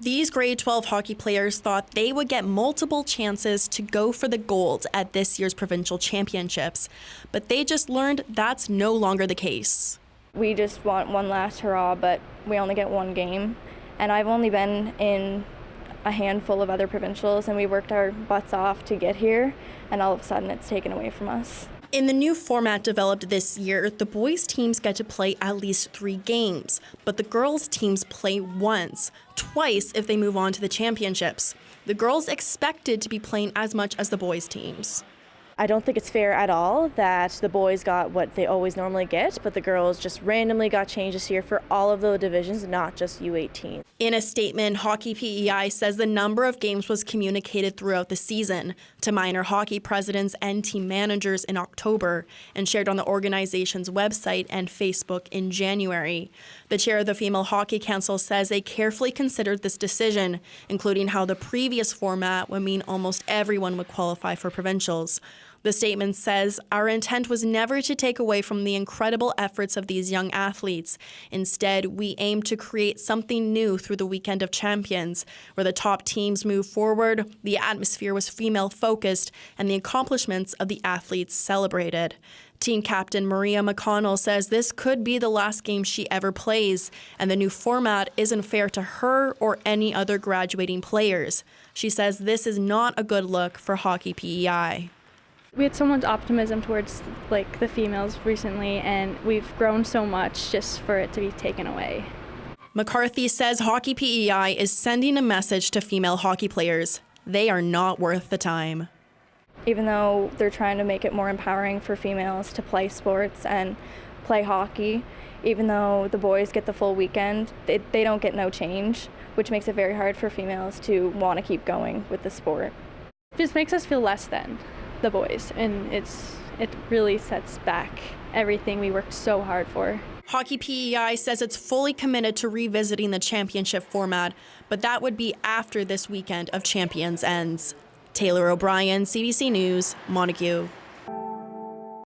These grade 12 hockey players thought they would get multiple chances to go for the gold at this year's provincial championships, but they just learned that's no longer the case. We just want one last hurrah, but we only get one game. And I've only been in a handful of other provincials, and we worked our butts off to get here, and all of a sudden it's taken away from us. In the new format developed this year, the boys' teams get to play at least 3 games, but the girls' teams play once, twice if they move on to the championships. The girls expected to be playing as much as the boys' teams. I don't think it's fair at all that the boys got what they always normally get, but the girls just randomly got changes here for all of the divisions, not just U18. In a statement, Hockey P.E.I. says the number of games was communicated throughout the season to minor hockey presidents and team managers in October and shared on the organization's website and Facebook in January. The chair of the Female Hockey Council says they carefully considered this decision, including how the previous format would mean almost everyone would qualify for provincials. The statement says, "Our intent was never to take away from the incredible efforts of these young athletes. Instead, we aim to create something new through the Weekend of Champions, where the top teams move forward, the atmosphere was female-focused, and the accomplishments of the athletes celebrated." Team captain Maria McConnell says this could be the last game she ever plays, and the new format isn't fair to her or any other graduating players. She says this is not a good look for Hockey P.E.I. We had so much optimism towards the females recently, and we've grown so much just for it to be taken away. McCarthy says Hockey P.E.I. is sending a message to female hockey players. They are not worth the time. Even though they're trying to make it more empowering for females to play sports and play hockey, even though the boys get the full weekend, they don't get no change, which makes it very hard for females to want to keep going with the sport. It just makes us feel less than the boys, and it really sets back everything we worked so hard for. Hockey P.E.I. says it's fully committed to revisiting the championship format, but that would be after this Weekend of Champions ends. Taylor O'Brien, CBC News, Montague.